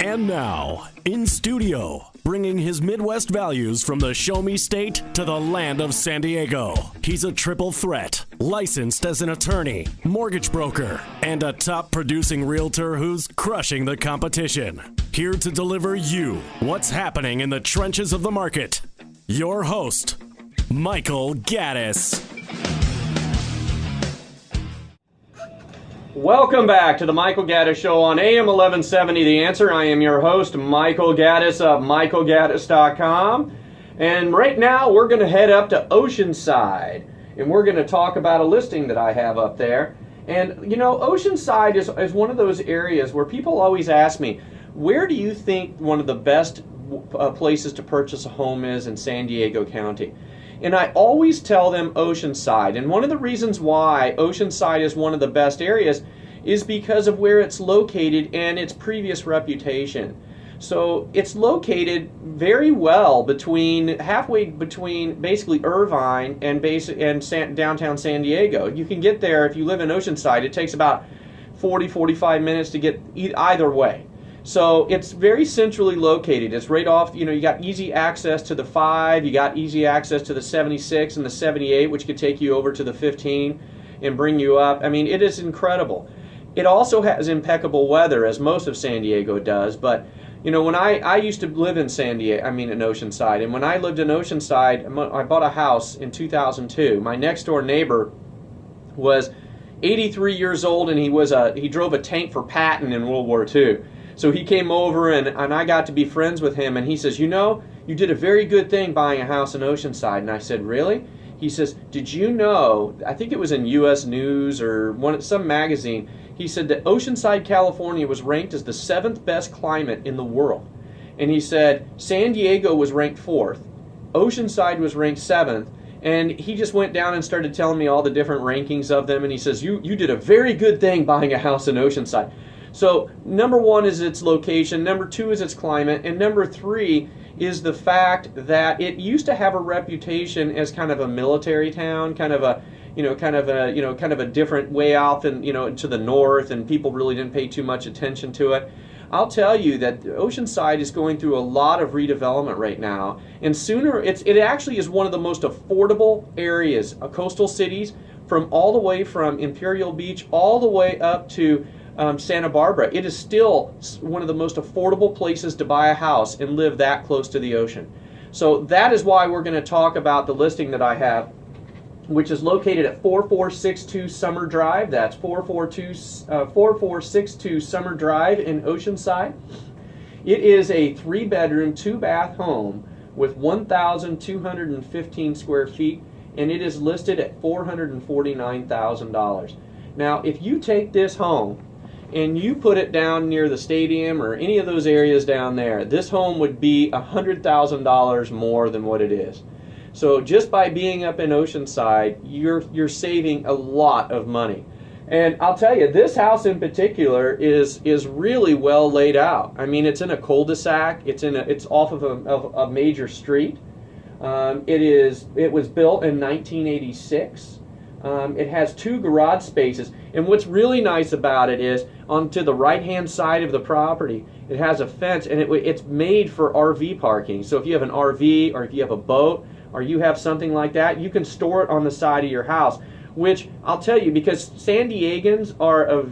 And now, in studio, bringing his Midwest values from the Show Me State to the land of San Diego. He's a triple threat, licensed as an attorney, mortgage broker, and a top producing realtor who's crushing the competition. Here to deliver you what's happening in the trenches of the market. Your host, Michael Gaddis. Welcome back to the Michael Gaddis Show on AM 1170 The Answer. I am your host, Michael Gaddis of michaelgaddis.com. And right now we're going to head up to Oceanside. And we're going to talk about a listing that I have up there. And you know, Oceanside is one of those areas where people always ask me, where do you think one of the best places to purchase a home is in San Diego County? And I always tell them Oceanside. And one of the reasons why Oceanside is one of the best areas is because of where it's located and its previous reputation. So it's located very well halfway between basically Irvine and downtown San Diego. You can get there if you live in Oceanside. It takes about 40-45 minutes to get either way. So it's very centrally located. It's right off, you got easy access to the 5, you got easy access to the 76 and the 78, which could take you over to the 15 and bring you up. I mean, it is incredible. It also has impeccable weather, as most of San Diego does, but when I used to live in in Oceanside, and when I lived in Oceanside, I bought a house in 2002. My next door neighbor was 83 years old, and he drove a tank for Patton in World War II. So he came over, and I got to be friends with him, and he says, you did a very good thing buying a house in Oceanside. And I said, really? He says, did you know, I think it was in U.S. News or some magazine, he said that Oceanside, California was ranked as the 7th best climate in the world. And he said San Diego was ranked 4th, Oceanside was ranked 7th, and he just went down and started telling me all the different rankings of them, and he says, you did a very good thing buying a house in Oceanside. So number 1 is its location, number 2 is its climate, and number 3 is the fact that it used to have a reputation as kind of a military town, kind of a different way out and to the north, and people really didn't pay too much attention to it. I'll tell you that Oceanside is going through a lot of redevelopment right now, and it actually is one of the most affordable areas, coastal cities, all the way from Imperial Beach all the way up to Santa Barbara. It is still one of the most affordable places to buy a house and live that close to the ocean. So that is why we're going to talk about the listing that I have, which is located at 4462 Summer Drive. That's 4462 Summer Drive in Oceanside. It is a 3-bedroom, 2-bath home with 1,215 square feet, and it is listed at $449,000. Now, if you take this home and you put it down near the stadium or any of those areas down there, this home would be $100,000 more than what it is. So just by being up in Oceanside, you're saving a lot of money. And I'll tell you, this house in particular is really well laid out. I mean, it's in a cul-de-sac. It's off of a major street. It was built in 1986. It has 2 garage spaces, and what's really nice about it is onto the right-hand side of the property, it has a fence, and it's made for RV parking. So if you have an RV or if you have a boat or you have something like that, you can store it on the side of your house, which I'll tell you, because San Diegans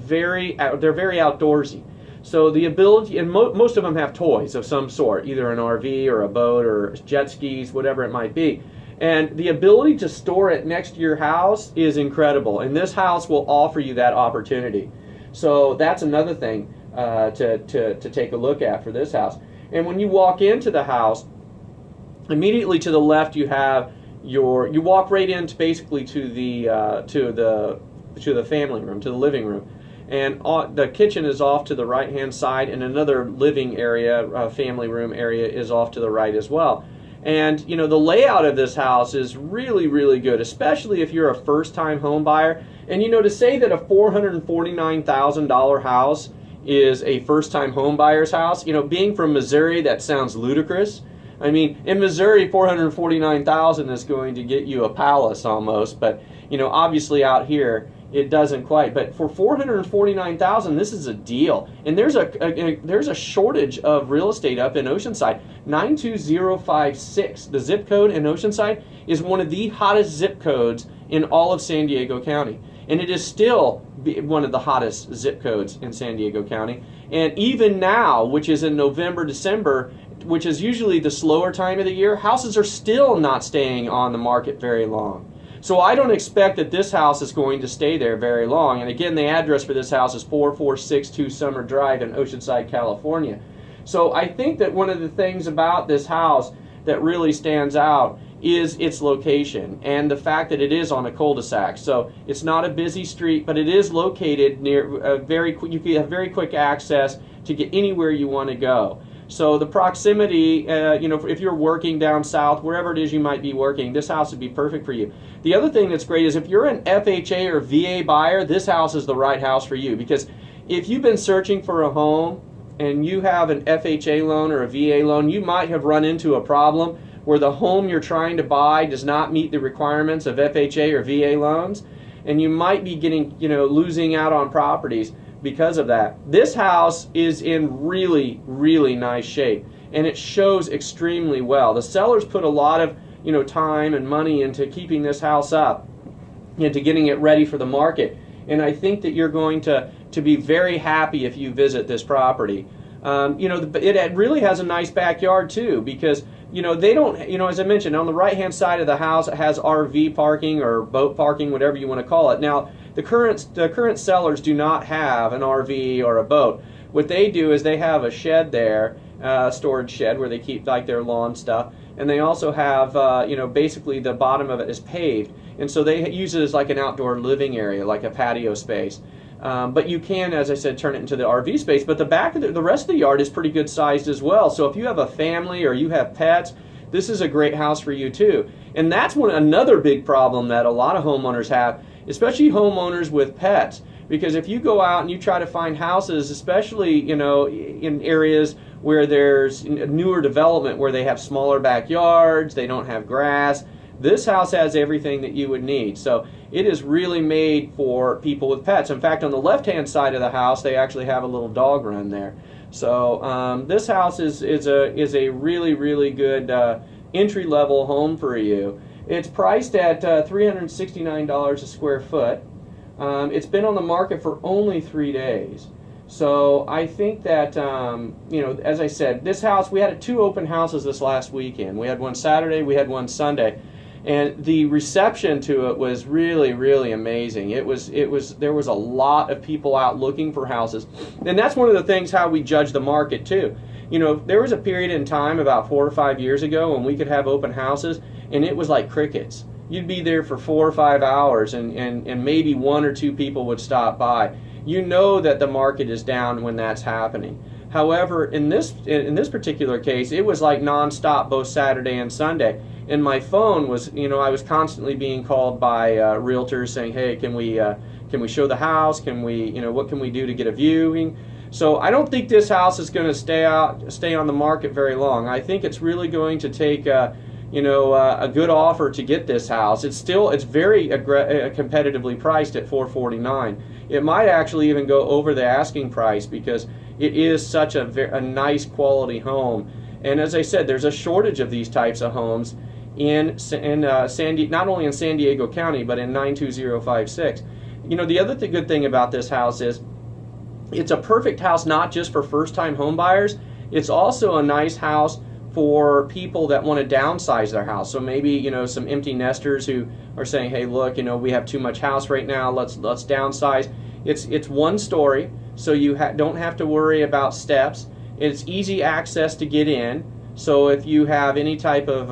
they're very outdoorsy. So the ability, and most of them have toys of some sort, either an RV or a boat or jet skis, whatever it might be. And the ability to store it next to your house is incredible, and this house will offer you that opportunity. So that's another thing to take a look at for this house. And when you walk into the house, immediately to the left you have you walk right into basically to the family room, to the living room, and the kitchen is off to the right hand side, and another living area, family room area, is off to the right as well. And the layout of this house is really, really good, especially if you're a first-time home buyer. And to say that a $449,000 house is a first-time home buyer's house, being from Missouri, that sounds ludicrous. I mean, in Missouri, $449,000 is going to get you a palace almost. But Obviously out here it doesn't quite, but for $449,000, this is a deal. And there's a shortage of real estate up in Oceanside. 92056, the zip code in Oceanside, is one of the hottest zip codes in all of San Diego County, and it is still one of the hottest zip codes in San Diego County. And even now, which is in November, December, which is usually the slower time of the year, houses are still not staying on the market very long. So I don't expect that this house is going to stay there very long. And again, the address for this house is 4462 Summer Drive in Oceanside, California. So I think that one of the things about this house that really stands out is its location and the fact that it is on a cul-de-sac. So it's not a busy street, but it is located near you can have very quick access to get anywhere you want to go. So the proximity, if you're working down south, wherever it is you might be working, this house would be perfect for you. The other thing that's great is if you're an FHA or VA buyer, this house is the right house for you, because if you've been searching for a home and you have an FHA loan or a VA loan, you might have run into a problem where the home you're trying to buy does not meet the requirements of FHA or VA loans, and you might be getting, losing out on properties because of that. This house is in really, really nice shape, and it shows extremely well. The sellers put a lot of time and money into keeping this house up, into getting it ready for the market, and I think that you're going to be very happy if you visit this property. It really has a nice backyard too, because they don't, as I mentioned, on the right hand side of the house it has RV parking or boat parking, whatever you want to call it. Now the current sellers do not have an RV or a boat. What they do is they have a shed there, storage shed where they keep like their lawn stuff, and they also have basically the bottom of it is paved, and so they use it as like an outdoor living area, like a patio space. But you can, as I said, turn it into the RV space. But the back of the rest of the yard is pretty good sized as well. So if you have a family or you have pets, this is a great house for you too. And that's another big problem that a lot of homeowners have, especially homeowners with pets. Because if you go out and you try to find houses, especially in areas where there's newer development, where they have smaller backyards, they don't have grass, this house has everything that you would need. So it is really made for people with pets. In fact, on the left-hand side of the house, they actually have a little dog run there. So this house is a really, really good entry-level home for you. It's priced at $369 a square foot. It's been on the market for only 3 days. So I think that, as I said, this house, we had 2 open houses this last weekend. We had one Saturday, we had one Sunday. And the reception to it was really, really amazing. There was a lot of people out looking for houses. And that's one of the things how we judge the market too. There was a period in time about 4 or 5 years ago when we could have open houses and it was like crickets. You'd be there for 4 or 5 hours and maybe 1 or 2 people would stop by. You know that the market is down when that's happening. However, in this particular case, it was like nonstop both Saturday and Sunday. And my phone was, I was constantly being called by realtors saying, "Hey, can we show the house? Can we, what can we do to get a viewing?" So I don't think this house is going to stay on the market very long. I think it's really going to take a good offer to get this house. It's very competitively priced at $449. It might actually even go over the asking price because it is such a nice quality home. And as I said, there's a shortage of these types of homes not only in San Diego County, but in 92056. The other good thing about this house is it's a perfect house not just for first-time home buyers. It's also a nice house for people that want to downsize their house. So maybe some empty nesters who are saying, "Hey, look, we have too much house right now. Let's downsize." It's one story, so you don't have to worry about steps. It's easy access to get in. So if you have any type of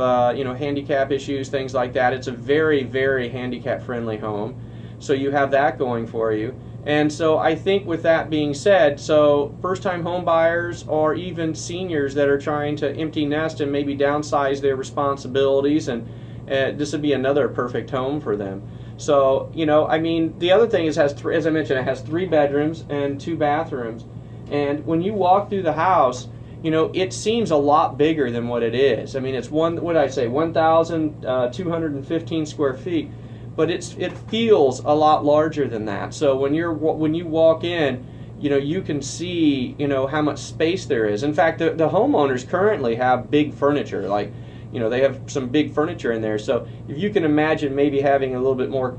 handicap issues, things like that, it's a very, very handicap-friendly home. So you have that going for you. And so I think with that being said, so first-time home buyers or even seniors that are trying to empty nest and maybe downsize their responsibilities, and this would be another perfect home for them. So, the other thing is, as I mentioned, it has 3 bedrooms and 2 bathrooms. And when you walk through the house, it seems a lot bigger than what it is. I mean, it's 1,215 square feet. but it feels a lot larger than that. So when you walk in, you can see, how much space there is. In fact, the homeowners currently have big furniture, like, they have some big furniture in there. So if you can imagine maybe having a little bit more,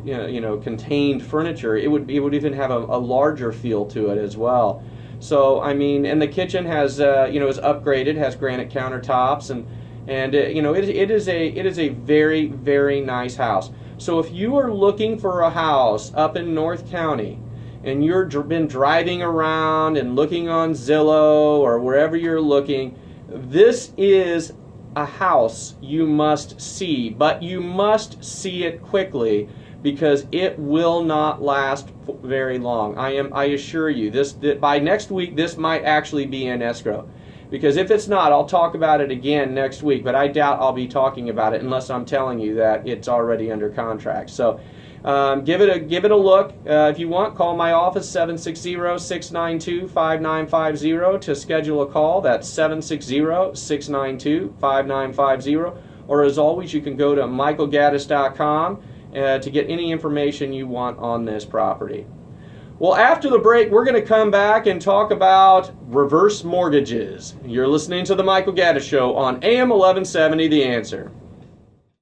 contained furniture, it would even have a larger feel to it as well. So, I mean, and the kitchen has, is upgraded, has granite countertops, and it is a very, very nice house. So if you are looking for a house up in North County, and you've been driving around and looking on Zillow or wherever you're looking, this is a house you must see, but you must see it quickly because it will not last very long. I assure you, that by next week this might actually be in escrow. Because if it's not, I'll talk about it again next week, but I doubt I'll be talking about it unless I'm telling you that it's already under contract. So give it a look. If you want, call my office, 760-692-5950 to schedule a call. That's 760-692-5950. Or as always, you can go to michaelgaddis.com to get any information you want on this property. Well, after the break, we're going to come back and talk about reverse mortgages. You're listening to The Michael Gaddis Show on AM 1170, The Answer.